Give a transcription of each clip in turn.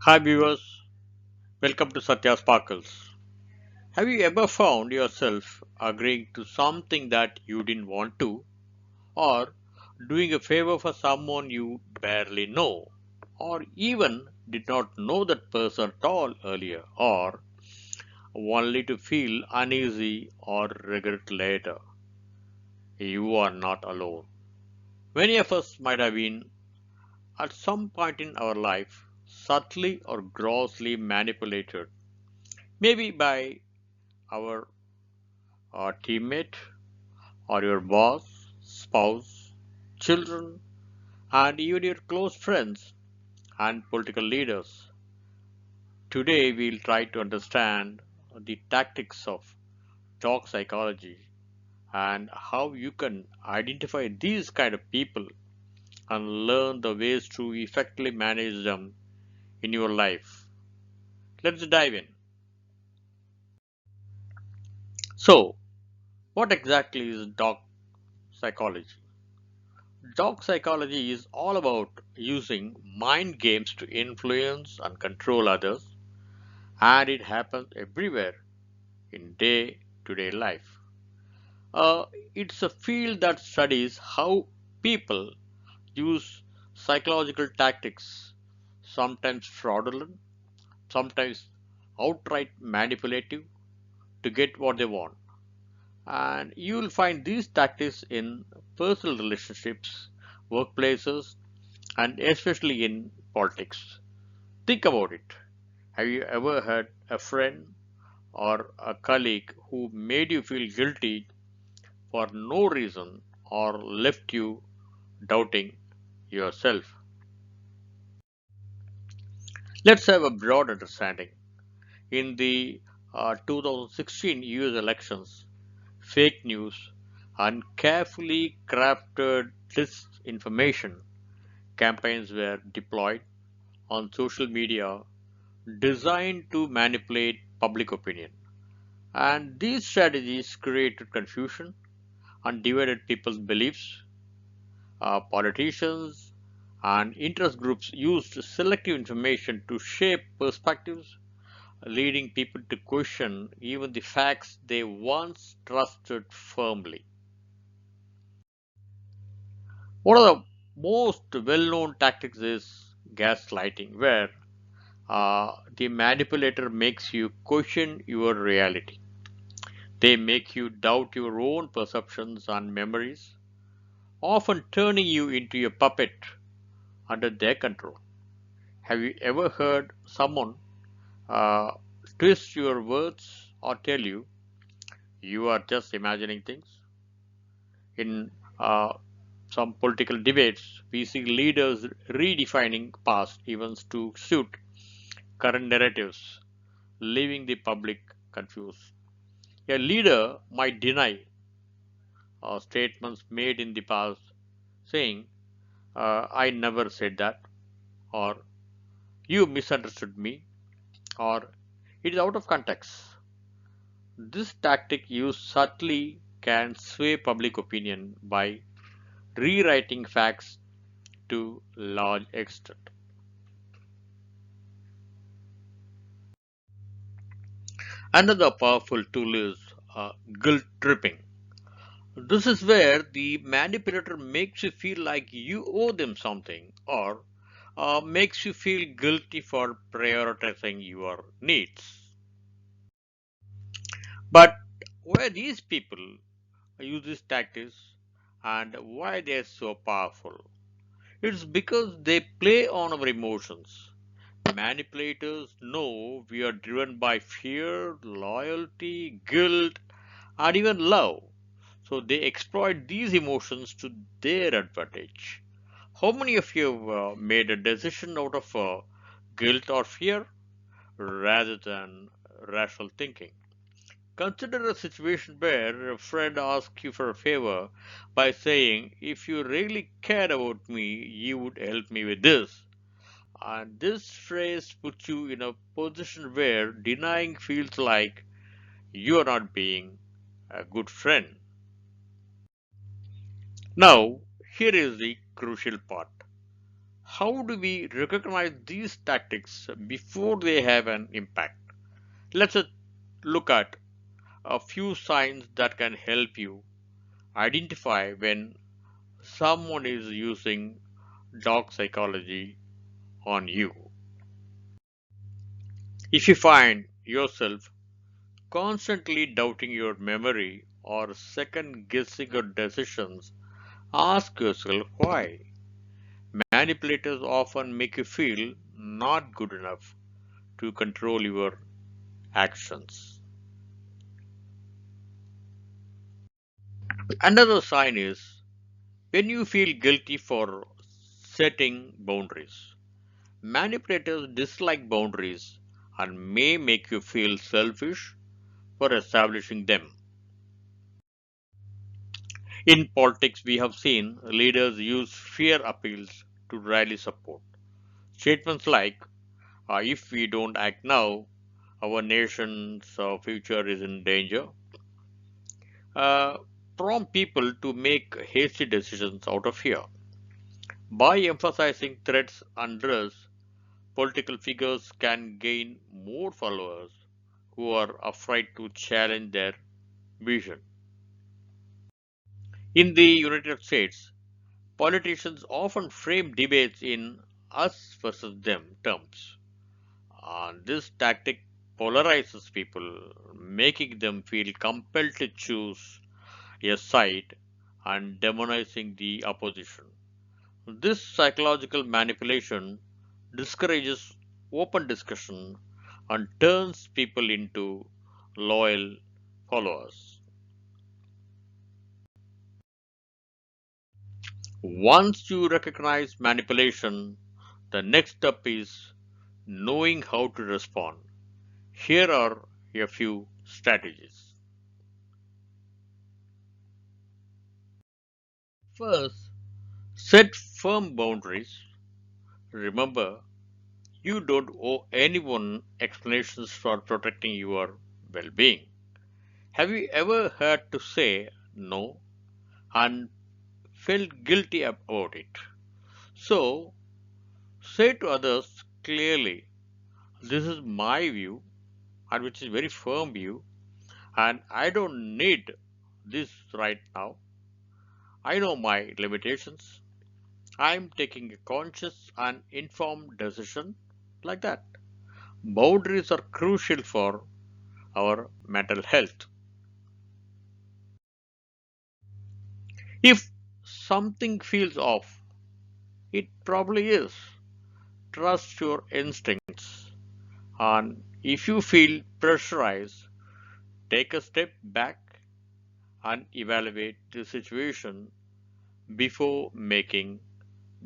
Hi viewers, welcome to Satya Sparkles. Have you ever found yourself agreeing to something that you didn't want to, or doing a favor for someone you barely know, or even did not know that person at all earlier, or only to feel uneasy or regret later? You are not alone. Many of us might have been, at some point in our life, subtly or grossly manipulated, maybe by our teammate or your boss, spouse, children, and even your close friends and political leaders. Today, we'll try to understand the tactics of talk psychology and how you can identify these kind of people and learn the ways to effectively manage them in your life. Let's dive in. So, what exactly is dog psychology? Dog psychology is all about using mind games to influence and control others, and it happens everywhere in day to day life. Uh, it's a field that studies how people use psychological tactics, sometimes fraudulent, sometimes outright manipulative, to get what they want. And you will find these tactics in personal relationships, workplaces, and especially in politics. Think about it. Have you ever had a friend or a colleague who made you feel guilty for no reason or left you doubting yourself? Let's have a broad understanding. In the 2016 US elections, fake news and carefully crafted disinformation campaigns were deployed on social media designed to manipulate public opinion. And these strategies created confusion and divided people's beliefs. Politicians and interest groups used selective information to shape perspectives, leading people to question even the facts they once trusted firmly. One of the most well known tactics is gaslighting, where the manipulator makes you question your reality. They make you doubt your own perceptions and memories, often turning you into a puppet under their control. Have you ever heard someone uh, twist your words or tell you you are just imagining things? In some political debates, we see leaders redefining past events to suit current narratives, leaving the public confused. A leader might deny statements made in the past, saying, I never said that, or you misunderstood me, or it is out of context. This tactic used subtly can sway public opinion by rewriting facts to large extent. Another powerful tool is guilt tripping. This is where the manipulator makes you feel like you owe them something or makes you feel guilty for prioritizing your needs. But why these people use these tactics and why they are so powerful? It's because they play on our emotions. Manipulators know we are driven by fear, loyalty, guilt, and even love. So they exploit these emotions to their advantage. How many of you have made a decision out of guilt or fear rather than rational thinking? Consider a situation where a friend asks you for a favor by saying, if you really cared about me, you would help me with this. And this phrase puts you in a position where denying feels like you are not being a good friend. Now, here is the crucial part. How do we recognize these tactics before they have an impact? Let's look at a few signs that can help you identify when someone is using dog psychology on you. If you find yourself constantly doubting your memory or second guessing your decisions, ask yourself why. Manipulators often make you feel not good enough to control your actions. Another sign is when you feel guilty for setting boundaries. Manipulators dislike boundaries and may make you feel selfish for establishing them. In politics, we have seen leaders use fear appeals to rally support. Statements like, if we don't act now, our nation's future is in danger, uh, prompt people to make hasty decisions out of fear. By emphasizing threats and risks, political figures can gain more followers who are afraid to challenge their vision. In the United States, politicians often frame debates in us versus them terms. This tactic polarizes people, making them feel compelled to choose a side and demonizing the opposition. This psychological manipulation discourages open discussion and turns people into loyal followers. Once you recognize manipulation, the next step is knowing how to respond. Here are a few strategies. First, set firm boundaries. Remember, you don't owe anyone explanations for protecting your well being. Have you ever had to say no and felt guilty about it? So, say to others clearly, this is my view, and which is very firm view, and I don't need this right now. I know my limitations. I'm taking a conscious and informed decision like that. Boundaries are crucial for our mental health. If something feels off, it probably is. Trust your instincts. And if you feel pressurized, take a step back and evaluate the situation before making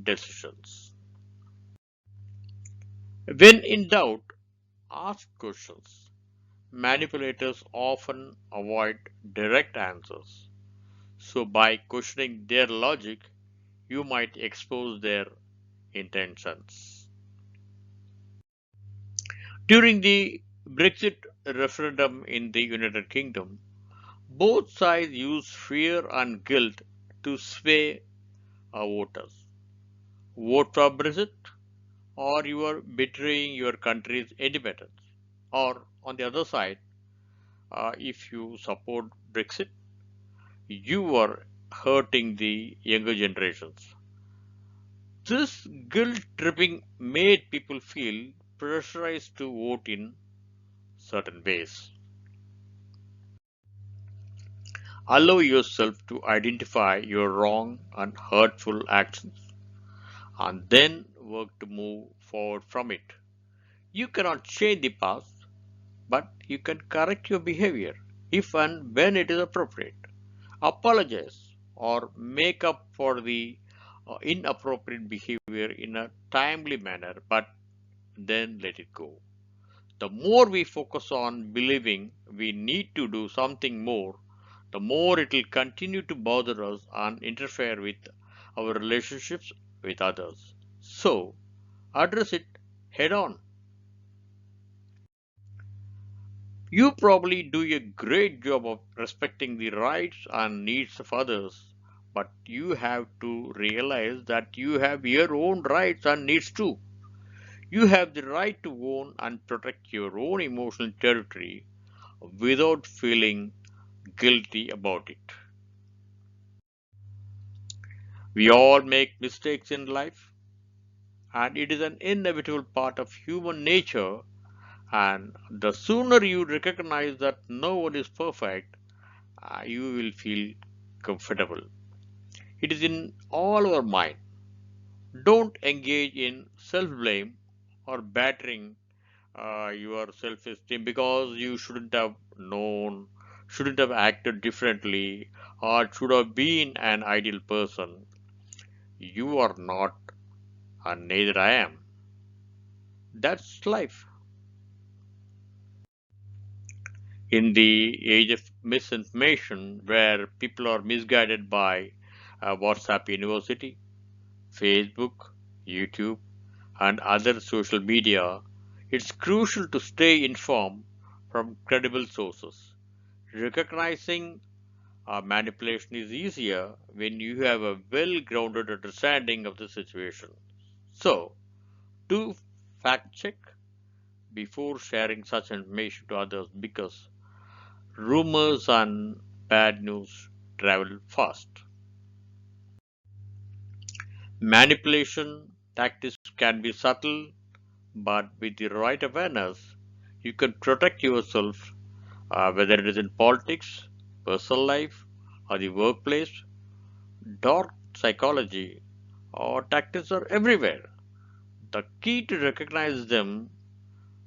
decisions. When in doubt, ask questions. Manipulators often avoid direct answers. So, by questioning their logic, you might expose their intentions. During the Brexit referendum in the United Kingdom, both sides used fear and guilt to sway voters. Vote for Brexit, or you are betraying your country's independence. Or on the other side, if you support Brexit, you are hurting the younger generations. This guilt tripping made people feel pressurized to vote in certain ways. Allow yourself to identify your wrong and hurtful actions and then work to move forward from it. You cannot change the past, but you can correct your behavior if and when it is appropriate. Apologize or make up for the inappropriate behavior in a timely manner, but then let it go. The more we focus on believing we need to do something more, the more it will continue to bother us and interfere with our relationships with others. So, address it head on. You probably do a great job of respecting the rights and needs of others, but you have to realize that you have your own rights and needs too. You have the right to own and protect your own emotional territory without feeling guilty about it. We all make mistakes in life, and it is an inevitable part of human nature. And the sooner you recognize that no one is perfect, you will feel comfortable. It is in all our mind. Don't engage in self blame or battering your self esteem because you shouldn't have known, shouldn't have acted differently, or should have been an ideal person. You are not, and neither I am. That's life. In the age of misinformation, where people are misguided by WhatsApp University, Facebook, YouTube, and other social media, it's crucial to stay informed from credible sources. Recognizing manipulation is easier when you have a well grounded understanding of the situation. So, do fact check before sharing such information to others because rumors and bad news travel fast. Manipulation tactics can be subtle, but with the right awareness, you can protect yourself, whether it is in politics, personal life, or the workplace. Dark psychology or tactics are everywhere. The key to recognize them,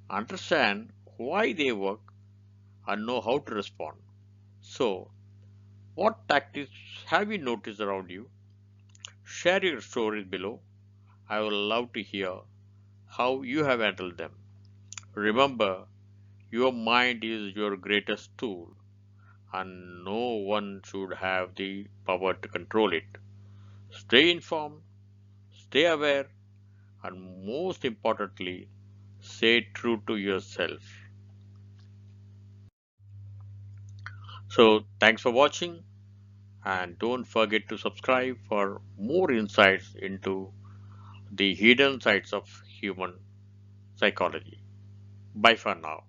understand why they work, and know how to respond. So, what tactics have you noticed around you? Share your stories below. I would love to hear how you have handled them. Remember, your mind is your greatest tool, and no one should have the power to control it. Stay informed, stay aware, and most importantly, stay true to yourself. So, thanks for watching, and don't forget to subscribe for more insights into the hidden sides of human psychology. Bye for now.